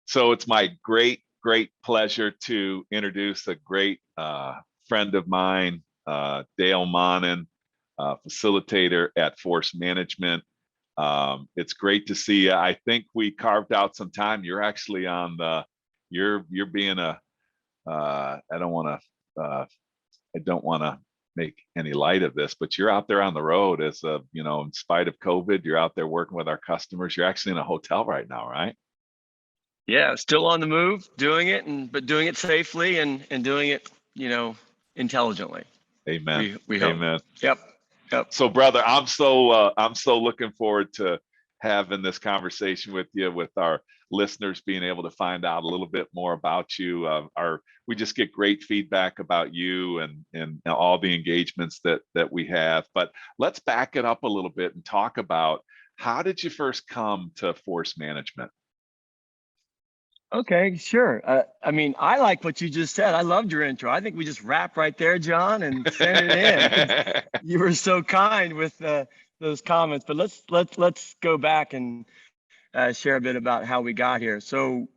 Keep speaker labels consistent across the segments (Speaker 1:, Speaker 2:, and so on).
Speaker 1: So it's my great pleasure to introduce a great friend of mine, Dale Monnin, facilitator at Force Management. It's great to see you. I think we carved out some time. You're actually on the, you're being a, I don't want to make any light of this, but you're out there on the road as a, in spite of COVID, you're out there working with our customers. You're actually in a hotel right now, right?
Speaker 2: Yeah, still on the move, doing it, but doing it safely and doing it, intelligently.
Speaker 1: Amen.
Speaker 2: We hope.
Speaker 1: Amen.
Speaker 2: Yep. Yep.
Speaker 1: So, brother, I'm so looking forward to having this conversation with you, with our listeners being able to find out a little bit more about you. We just get great feedback about you and all the engagements that we have. But let's back it up a little bit and talk about, how did you first come to Force Management?
Speaker 2: Okay, sure. I mean, I like what you just said. I loved your intro. I think we just wrap right there, John, and send it in. You were so kind with those comments. But let's go back and share a bit about how we got here. So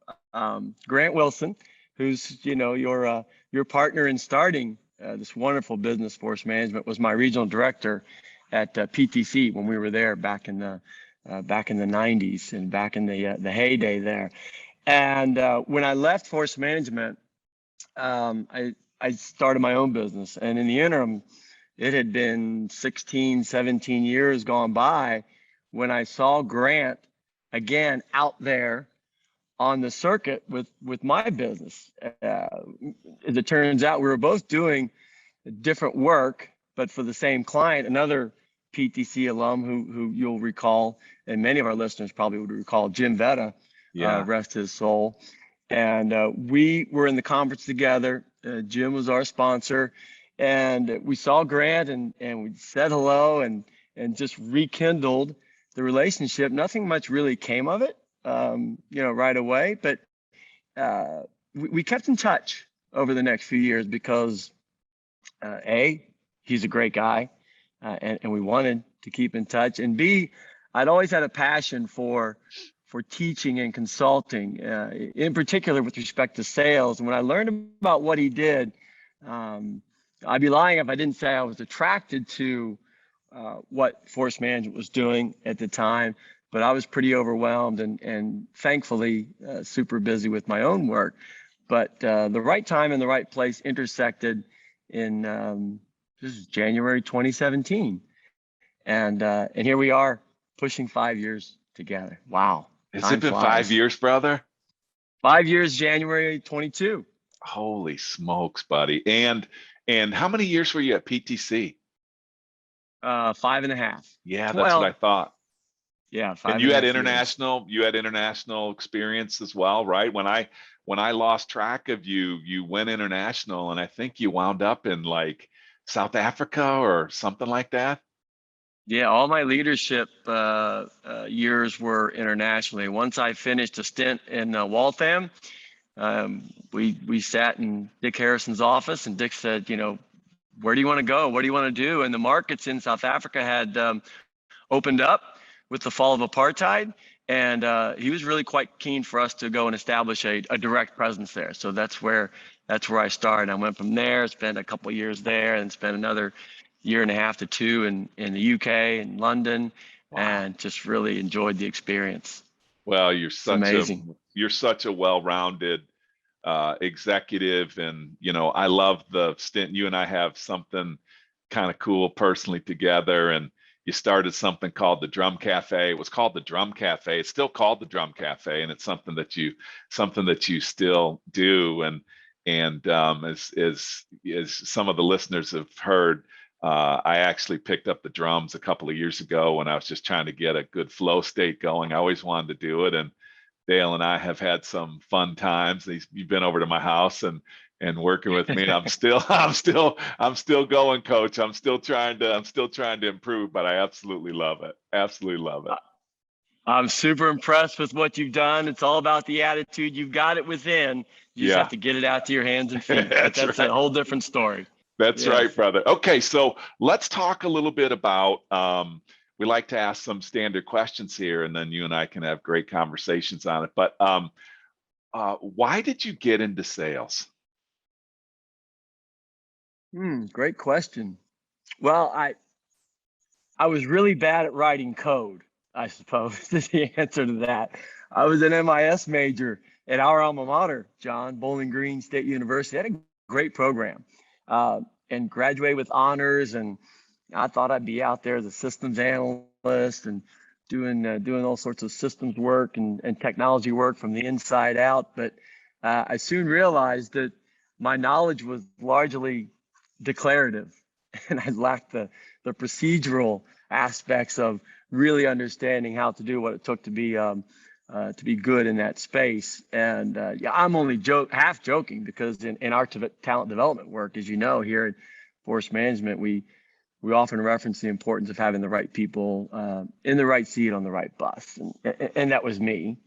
Speaker 2: Grant Wilson, who's your partner in starting this wonderful business, Force Management, was my regional director at PTC when we were there back in the 90s and back in the heyday there. And when I left Force Management, I started my own business. And in the interim, it had been 16, 17 years gone by when I saw Grant again out there on the circuit with my business. As it turns out, we were both doing different work, but for the same client, another PTC alum who you'll recall, and many of our listeners probably would recall, Jim Vetta.
Speaker 1: Yeah.
Speaker 2: Rest his soul. And we were in the conference together. Jim was our sponsor, and we saw Grant and we said hello and just rekindled the relationship. Nothing much really came of it, right away, but we kept in touch over the next few years because he's a great guy, and we wanted to keep in touch, and B, I'd always had a passion for teaching and consulting, in particular with respect to sales. And when I learned about what he did, I'd be lying if I didn't say I was attracted to what Force Management was doing at the time, but I was pretty overwhelmed and thankfully super busy with my own work. But the right time and the right place intersected in this is January 2017, and here we are pushing 5 years together. Wow.
Speaker 1: Has it been 5 years, brother?
Speaker 2: 5 years, January 22.
Speaker 1: Holy smokes, buddy. And how many years were you at PTC?
Speaker 2: 5.5.
Speaker 1: Yeah, that's what I thought.
Speaker 2: Yeah, 5.
Speaker 1: And you had international experience as well, right? When I lost track of you, you went international, and I think you wound up in like South Africa or something like that.
Speaker 2: Yeah, all my leadership years were internationally. Once I finished a stint in Waltham, we sat in Dick Harrison's office, and Dick said, where do you want to go? What do you want to do? And the markets in South Africa had opened up with the fall of apartheid, and he was really quite keen for us to go and establish a direct presence there. So that's where I started. I went from there, spent a couple of years there, and spent another 1.5 to 2 in the UK and London. Wow. And just really enjoyed the experience.
Speaker 1: Well, you're such a well-rounded executive, and I love the stint. You and I have something kind of cool personally together, and you started something called the Drum Cafe. It was called the Drum Cafe. It's still called the Drum Cafe, and it's something that you still do. And as some of the listeners have heard, I actually picked up the drums a couple of years ago when I was just trying to get a good flow state going. I always wanted to do it, and Dale and I have had some fun times. You've been over to my house and working with me. I'm still going, Coach. I'm still trying to improve, but I absolutely love it. Absolutely love it.
Speaker 2: I'm super impressed with what you've done. It's all about the attitude. You've got it within. You just have to get it out to your hands and feet. That's right. A whole different story.
Speaker 1: That's right, brother. Okay, so let's talk a little bit about, we like to ask some standard questions here, and then you and I can have great conversations on it. But why did you get into sales?
Speaker 2: Great question. Well, I was really bad at writing code, I suppose, is the answer to that. I was an MIS major at our alma mater, John, Bowling Green State University. Had a great program, and graduated with honors. And I thought I'd be out there as a systems analyst and doing all sorts of systems work and technology work from the inside out. But I soon realized that my knowledge was largely declarative, and I lacked the procedural aspects of really understanding how to do what it took to be good in that space. And yeah, I'm only half joking, because in our talent development work, as you know, here at Force Management, we often reference the importance of having the right people in the right seat on the right bus, and that was me,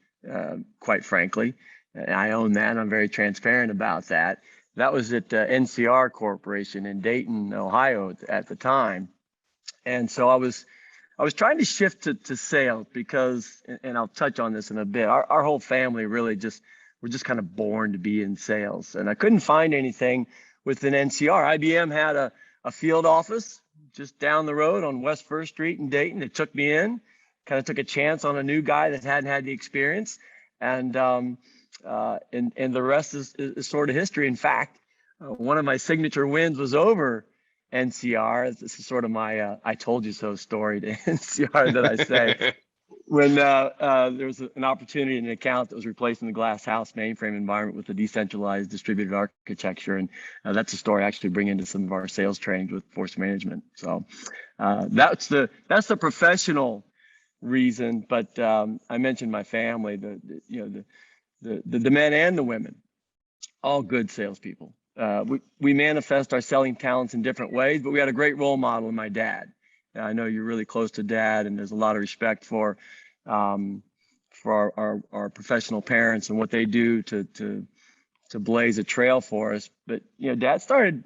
Speaker 2: quite frankly. And I own that, and I'm very transparent about that. That was at NCR Corporation in Dayton, Ohio at the time. And so I was trying to shift to sales because, and I'll touch on this in a bit, our whole family really we're just kind of born to be in sales. And I couldn't find anything within NCR. IBM had a field office just down the road on West First Street in Dayton. They took me in, kind of took a chance on a new guy that hadn't had the experience. And the rest is sort of history. In fact, one of my signature wins was over NCR. This is sort of my I told you so story to NCR that I say. When there was an opportunity in an account that was replacing the glass house mainframe environment with a decentralized distributed architecture. And that's a story I actually bring into some of our sales trainings with Force Management. So that's the professional reason. But I mentioned my family, the men and the women, all good salespeople. We manifest our selling talents in different ways, but we had a great role model in my dad. I know you're really close to Dad, and there's a lot of respect for our professional parents and what they do to blaze a trail for us. But Dad started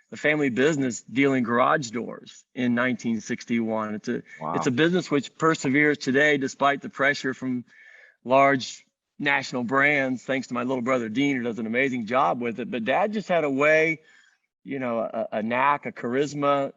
Speaker 2: the family business dealing garage doors in 1961. It's a business which perseveres today despite the pressure from large national brands, thanks to my little brother Dean, who does an amazing job with it. But Dad just had a way, a knack, a charisma.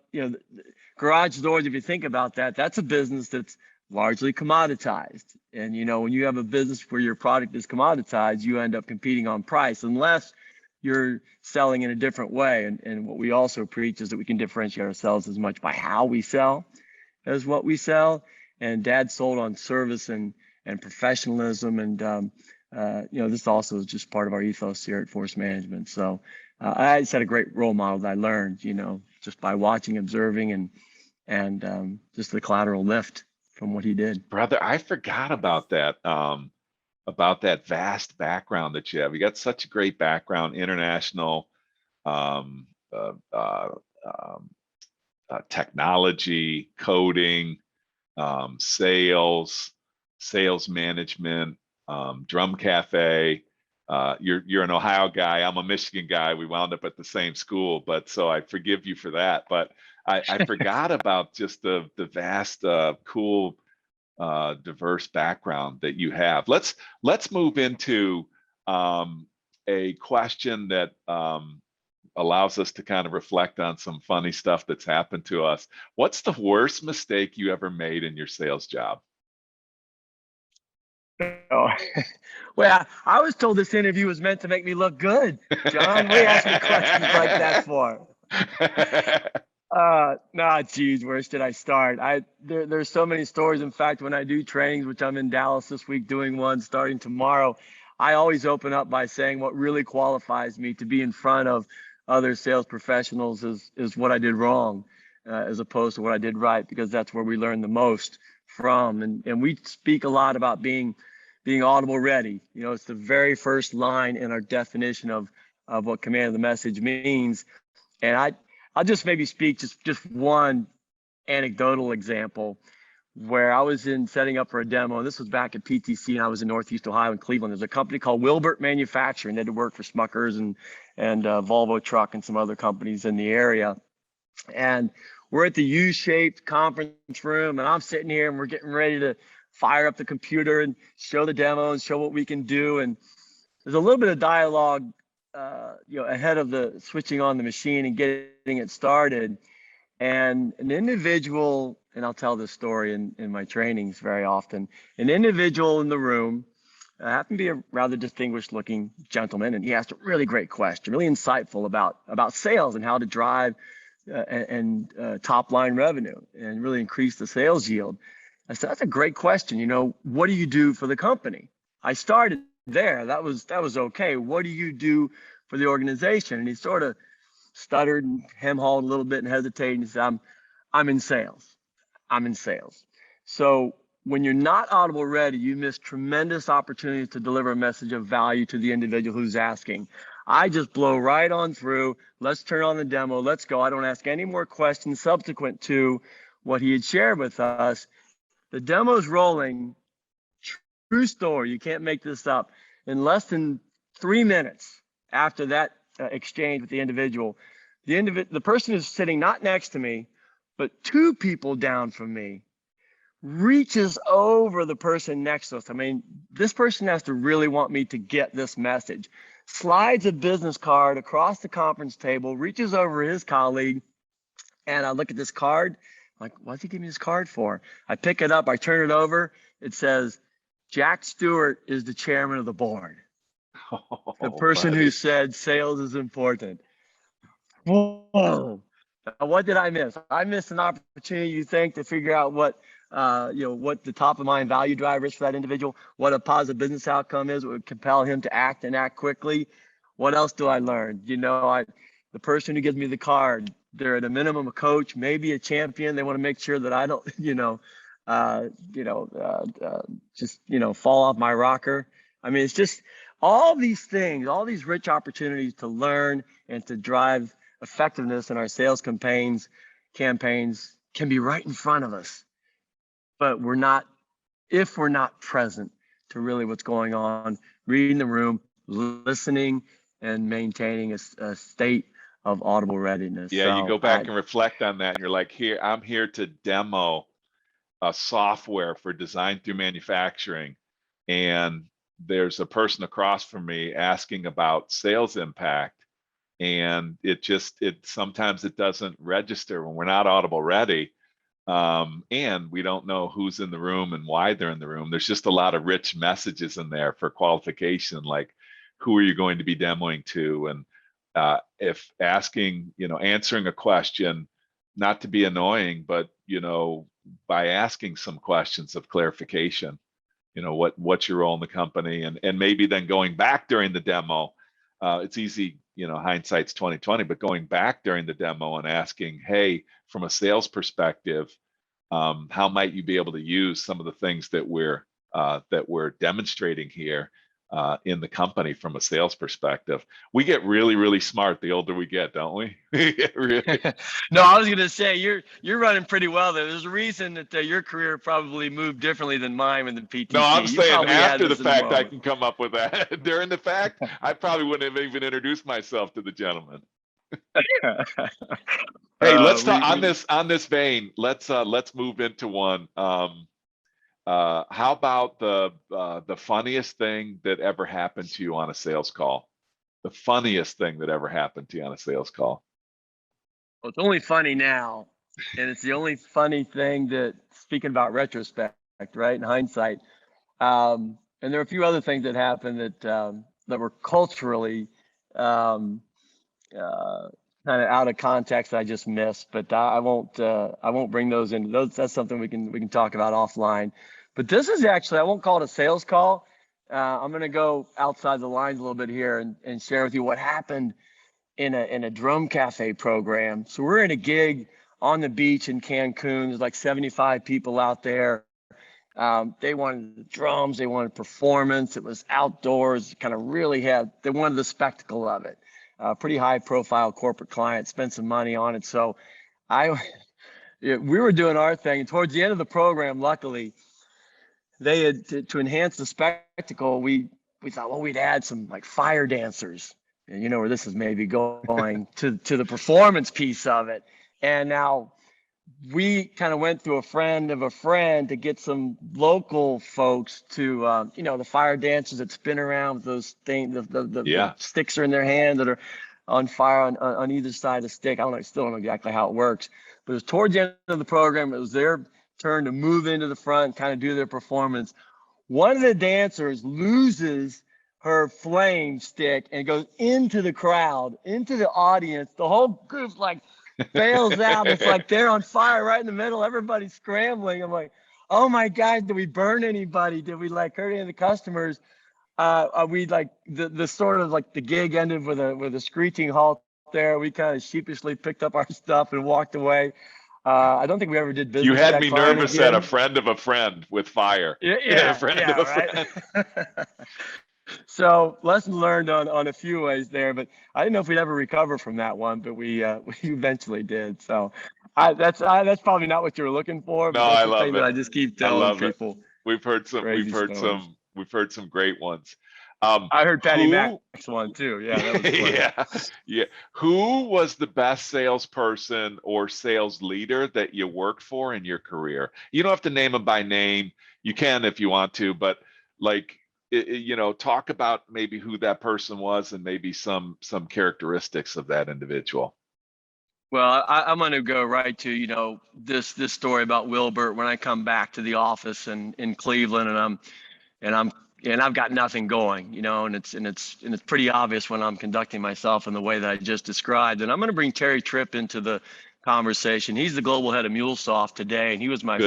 Speaker 2: Garage doors, if you think about that, that's a business that's largely commoditized. And when you have a business where your product is commoditized, you end up competing on price unless you're selling in a different way. And what we also preach is that we can differentiate ourselves as much by how we sell as what we sell. And Dad sold on service and professionalism. And, this also is just part of our ethos here at Force Management. So I just had a great role model that I learned, just by watching, observing, and just the collateral lift from what he did.
Speaker 1: Brother, I forgot about that vast background that you have. You got such a great background, international, technology, coding, sales management, drum cafe. You're an Ohio guy. I'm a Michigan guy. We wound up at the same school, but so I forgive you for that. But I forgot about just the vast, cool, diverse background that you have. Let's move into a question that allows us to kind of reflect on some funny stuff that's happened to us. What's the worst mistake you ever made in your sales job?
Speaker 2: Oh, well, I was told this interview was meant to make me look good. John, what are you asking me questions like that for? Geez, where should I start? There's so many stories. In fact, when I do trainings, which I'm in Dallas this week doing one starting tomorrow, I always open up by saying what really qualifies me to be in front of other sales professionals is what I did wrong, as opposed to what I did right, because that's where we learn the most from. And we speak a lot about being audible-ready. It's the very first line in our definition of what command of the message means. And I'll just maybe speak just one anecdotal example where I was setting up for a demo. This was back at PTC, and I was in Northeast Ohio in Cleveland. There's a company called Wilbert Manufacturing. They had to work for Smuckers and Volvo Truck and some other companies in the area. And we're at the U-shaped conference room, and I'm sitting here, and we're getting ready to fire up the computer and show the demo and show what we can do. And there's a little bit of dialogue, ahead of the switching on the machine and getting it started. And an individual, and I'll tell this story in my trainings very often, an individual in the room happened to be a rather distinguished looking gentleman. And he asked a really great question, really insightful about sales and how to drive and top line revenue and really increase the sales yield. I said, that's a great question. What do you do for the company? I started there. That was okay. What do you do for the organization? And he sort of stuttered and hem-hawed a little bit and hesitated. And he said, I'm in sales. I'm in sales. So when you're not audible ready, you miss tremendous opportunities to deliver a message of value to the individual who's asking. I just blow right on through. Let's turn on the demo. Let's go. I don't ask any more questions subsequent to what he had shared with us. The demo's rolling. True story. You can't make this up. In less than 3 minutes after that exchange with the individual, the person who's sitting not next to me, but 2 people down from me, reaches over the person next to us. I mean, this person has to really want me to get this message. Slides a business card across the conference table, reaches over his colleague, and I look at this card, like, what's he giving me this card for? I pick it up, I turn it over. It says, Jack Stewart is the chairman of the board. The person who said sales is important. Whoa. What did I miss? I missed an opportunity, you think, to figure out what the top of mind value driver is for that individual, what a positive business outcome is, what would compel him to act and act quickly. What else do I learn? The person who gives me the card, they're at a minimum a coach, maybe a champion. They want to make sure that I don't, fall off my rocker. I mean, it's just all these things, all these rich opportunities to learn and to drive effectiveness in our sales campaigns can be right in front of us. But if we're not present to really what's going on, reading the room, listening, and maintaining a state of audible readiness.
Speaker 1: Yeah, you go back and reflect on that, and you're like, I'm here to demo a software for design through manufacturing, and there's a person across from me asking about sales impact, and it sometimes it doesn't register when we're not audible ready. And we don't know who's in the room and why they're in the room. There's just a lot of rich messages in there for qualification, like who are you going to be demoing to? And if answering a question, not to be annoying, but, by asking some questions of clarification, what's your role in the company? And maybe then going back during the demo, it's easy, hindsight's 20/20, but going back during the demo and asking, hey, from a sales perspective, how might you be able to use some of the things that we're demonstrating here in the company from a sales perspective? We get really, really smart the older we get, don't we?
Speaker 2: No, I was going to say you're running pretty well there. There's a reason that your career probably moved differently than mine with the PTC.
Speaker 1: No, I'm saying after the fact, I can come up with that. During the fact, I probably wouldn't have even introduced myself to the gentleman. Hey, let's talk on this vein. Let's move into one. How about the funniest thing that ever happened to you on a sales call? The funniest thing that ever happened to you on a sales call?
Speaker 2: Well, it's only funny now, and it's the only funny thing that, speaking about retrospect, right, in hindsight. And there are a few other things that happened that were culturally kind of out of context I just missed, but I won't bring those into those. That's something we can talk about offline. But this is actually, I won't call it a sales call. I'm going to go outside the lines a little bit here and share with you what happened in a drum cafe program. So we're in a gig on the beach in Cancun. There's like 75 people out there. They wanted the drums, they wanted performance. It was outdoors, kind of really they wanted the spectacle of it. Pretty high profile corporate client, spent some money on it. So we were doing our thing. And towards the end of the program, luckily, they had to enhance the spectacle. We thought, well, we'd add some like fire dancers, and where this is maybe going to the performance piece of it. And now we kind of went through a friend of a friend to get some local folks to, you know, the fire dancers that spin around with those things, the sticks are in their hand that are on fire on either side of the stick. I don't know, I still don't know exactly how it works, but it was towards the end of the program. It was their turn to move into the front and kind of do their performance. One of the dancers loses her flame stick and goes into the crowd, into the audience. The whole group like bails out. It's like they're on fire right in the middle. Everybody's scrambling. I'm like, oh my God, did we burn anybody? Did we like hurt any of the customers? We like the sort of like the gig ended with a screeching halt there. We kind of sheepishly picked up our stuff and walked away. I don't think we ever did business.
Speaker 1: You had me nervous at a friend of a friend with fire.
Speaker 2: Yeah, right. So lesson learned on a few ways there, but I didn't know if we'd ever recover from that one, but we eventually did. So that's probably not what you were looking for. But
Speaker 1: no,
Speaker 2: that's
Speaker 1: I
Speaker 2: the
Speaker 1: love
Speaker 2: thing
Speaker 1: it.
Speaker 2: that I just keep telling people.
Speaker 1: We've heard some great ones.
Speaker 2: I heard Patty Mac's one too. Yeah, that was funny.
Speaker 1: yeah. Who was the best salesperson or sales leader that you worked for in your career? You don't have to name them by name. You can if you want to, but like, you know, talk about maybe who that person was and maybe some characteristics of that individual.
Speaker 2: Well, I'm going to go right to, you know, this story about Wilbert when I come back to the office in Cleveland, and I've got nothing going, you know, and it's pretty obvious when I'm conducting myself in the way that I just described. And I'm going to bring Terry Tripp into the conversation. He's the global head of MuleSoft today, and he was my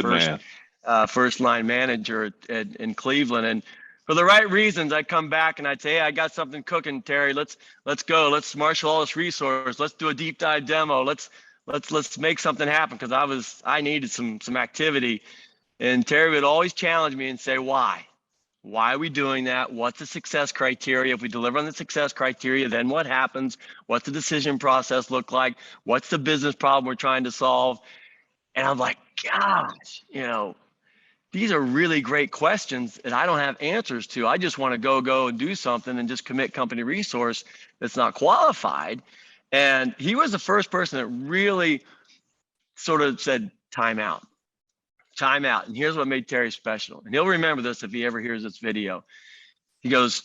Speaker 2: first line manager in Cleveland. And for the right reasons, I'd come back and I'd say, hey, I got something cooking, Terry. Let's go. Let's marshal all this resource. Let's do a deep dive demo. Let's make something happen, because I needed some activity. And Terry would always challenge me and say, why? Why are we doing that? What's the success criteria? If we deliver on the success criteria, then what happens? What's the decision process look like? What's the business problem we're trying to solve? And I'm like, gosh, you know, these are really great questions that I don't have answers to. I just want to go and do something and just commit company resource that's not qualified. And he was the first person that really sort of said, time out. And here's what made Terry special. And he'll remember this if he ever hears this video. He goes,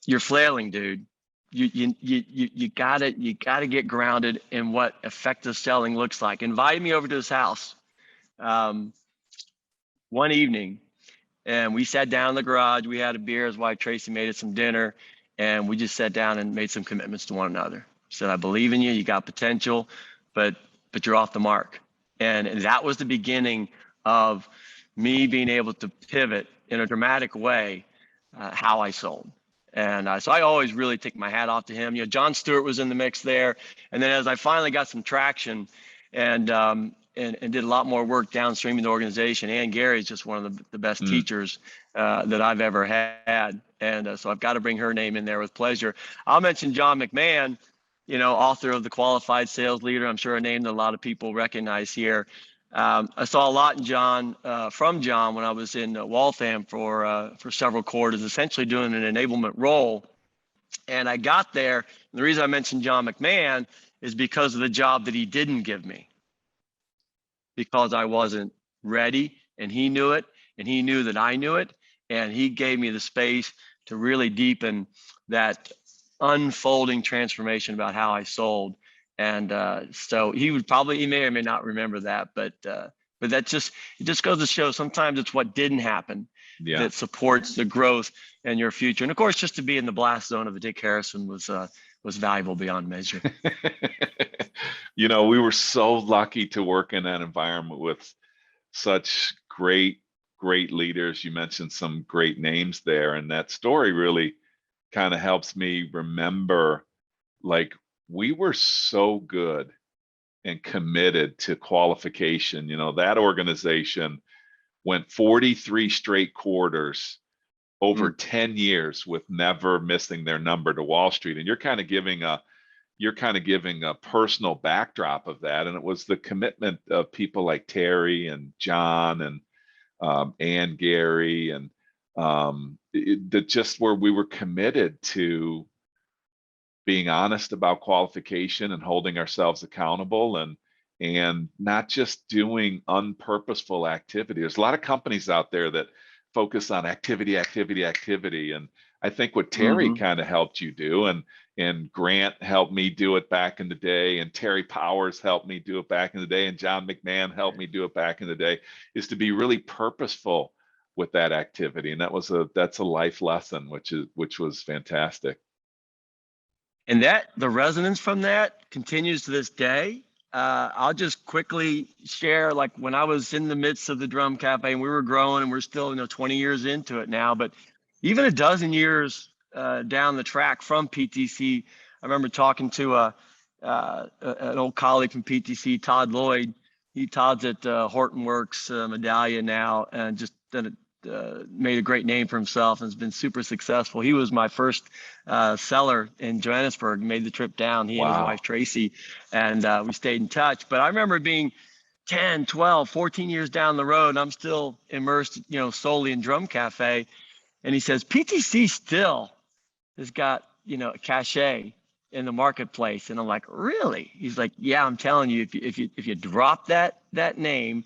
Speaker 2: you're flailing, dude. You gotta get grounded in what effective selling looks like. Invited me over to his house one evening, and we sat down in the garage. We had a beer. His wife Tracy made us some dinner, and we just sat down and made some commitments to one another. He said, I believe in you. You got potential, but you're off the mark. And that was the beginning of me being able to pivot in a dramatic way how I sold. And so I always really take my hat off to him. You know, John Stewart was in the mix there. And then as I finally got some traction and did a lot more work downstream in the organization, and Gary's just one of the best teachers that I've ever had. And so I've got to bring her name in there with pleasure. I'll mention John Mcmahon, you know, author of The Qualified Sales Leader. I'm sure a name that a lot of people recognize here. I saw a lot in from John when I was in Waltham for several quarters, essentially doing an enablement role. And I got there, and the reason I mentioned John Mcmahon is because of the job that he didn't give me, because I wasn't ready, and he knew it, and he knew that I knew it, and he gave me the space to really deepen that unfolding transformation about how I sold. And so he may or may not remember that, but that just goes to show sometimes it's what didn't happen that supports the growth and your future. And of course, just to be in the blast zone of a Dick Harrison was valuable beyond measure.
Speaker 1: You know, we were so lucky to work in that environment with such great leaders. You mentioned some great names there, and that story really kind of helps me remember, like, we were so good and committed to qualification. You know, that organization went 43 straight quarters over 10 years with never missing their number to Wall Street. And you're kind of giving a personal backdrop of that. And it was the commitment of people like Terry and John and Gary, and just where we were committed to being honest about qualification and holding ourselves accountable, and not just doing unpurposeful activity. There's a lot of companies out there that focus on activity, activity, activity. And I think what Terry kind of helped you do, and Grant helped me do it back in the day, and Terry Powers helped me do it back in the day, and John Mcmahon helped me do it back in the day, is to be really purposeful with that activity. And that's a life lesson, which was fantastic.
Speaker 2: And the resonance from that continues to this day. I'll just quickly share, like when I was in the midst of the Drum Cafe and we were growing, and we're still 20 years into it now, but even a dozen years down the track from PTC, I remember talking to an old colleague from PTC, Todd Lloyd. Todd's at Hortonworks, Medallia now, and just made a great name for himself and has been super successful. He was my first seller in Johannesburg, made the trip down, he and his wife Tracy, and we stayed in touch. But I remember being 10, 12, 14 years down the road, and I'm still immersed, solely in Drum Cafe. And he says, PTC still has got, a cachet in the marketplace. And I'm like, really? He's like, yeah, I'm telling you, if you drop that name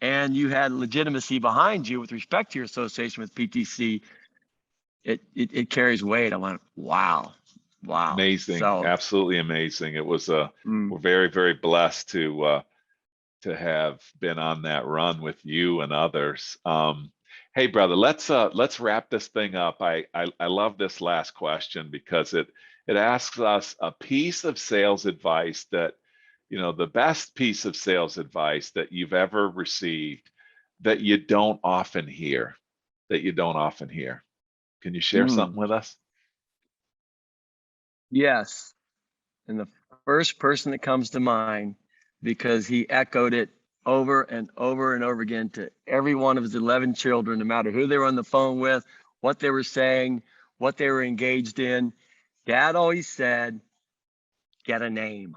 Speaker 2: and you had legitimacy behind you with respect to your association with PTC, it carries weight. I went, wow.
Speaker 1: Amazing.
Speaker 2: So,
Speaker 1: absolutely amazing. It was we're very, very blessed to have been on that run with you and others. Hey, brother, let's wrap this thing up. I love this last question because it asks us a piece of sales advice that, the best piece of sales advice that you've ever received that you don't often hear. Can you share something with us?
Speaker 2: Yes. And the first person that comes to mind, because he echoed it over and over and over again to every one of his 11 children, no matter who they were on the phone with, what they were saying, what they were engaged in. Dad always said, get a name.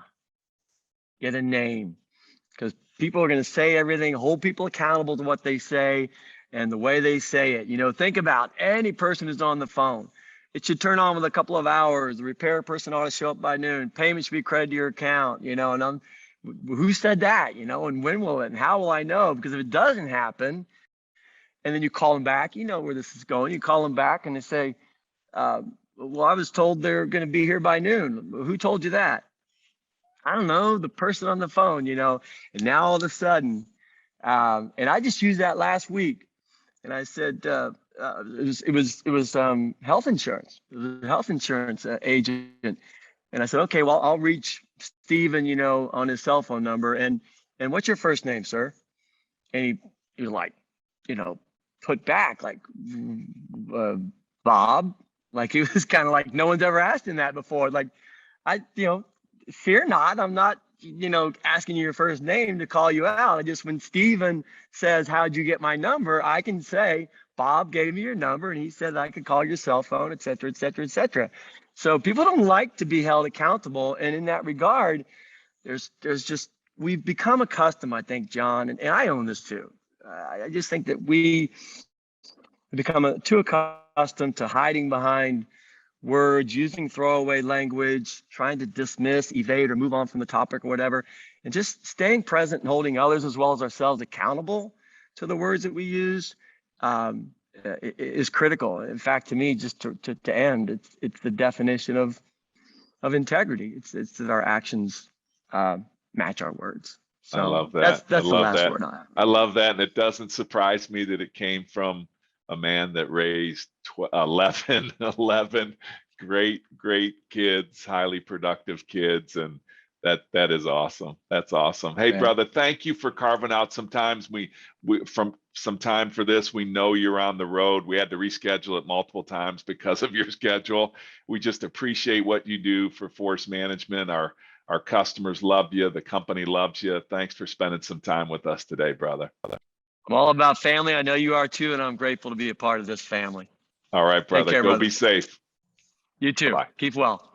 Speaker 2: Get a name. Because people are going to say everything, hold people accountable to what they say and the way they say it. Think about any person who's on the phone. It should turn on with a couple of hours. The repair person ought to show up by noon. Payment should be credited to your account, and who said that, and when will it, and how will I know? Because if it doesn't happen, and then you call them back, where this is going, you call them back and they say, well, I was told they're going to be here by noon. Who told you that? I don't know, the person on the phone, and now all of a sudden, and I just used that last week, and I said, it was health insurance. It was a health insurance agent. And I said, okay, well, I'll reach Steven, on his cell phone number. And what's your first name, sir? And he was like, put back like, Bob. Like, he was kind of like, no one's ever asked him that before. Like, fear not. I'm not, asking you your first name to call you out. I just, when Steven says, how'd you get my number? I can say, Bob gave me your number and he said I could call your cell phone, et cetera, et cetera, et cetera. So people don't like to be held accountable. And in that regard, there's just, we've become accustomed, I think, John, and I own this too. I just think that we become too accustomed to hiding behind words, using throwaway language, trying to dismiss, evade, or move on from the topic or whatever, and just staying present and holding others as well as ourselves accountable to the words that we use is critical. In fact, to me, just to end, it's the definition of integrity. It's that our actions match our words. So
Speaker 1: I love that.
Speaker 2: That's the last word I have.
Speaker 1: I love that, and it doesn't surprise me that it came from a man that raised 11 great kids, highly productive kids, and that is awesome. That's awesome. Hey, brother, thank you for carving out some time. From some time for this. We know you're on the road. We had to reschedule it multiple times because of your schedule. We just appreciate what you do for forest management. Our customers love you. The company loves you. Thanks for spending some time with us today, brother.
Speaker 2: I'm all about family. I know you are too, and I'm grateful to be a part of this family.
Speaker 1: All right, brother.
Speaker 2: Take care,
Speaker 1: Go
Speaker 2: brother.
Speaker 1: be safe.
Speaker 2: You too.
Speaker 1: Bye-bye.
Speaker 2: Keep well.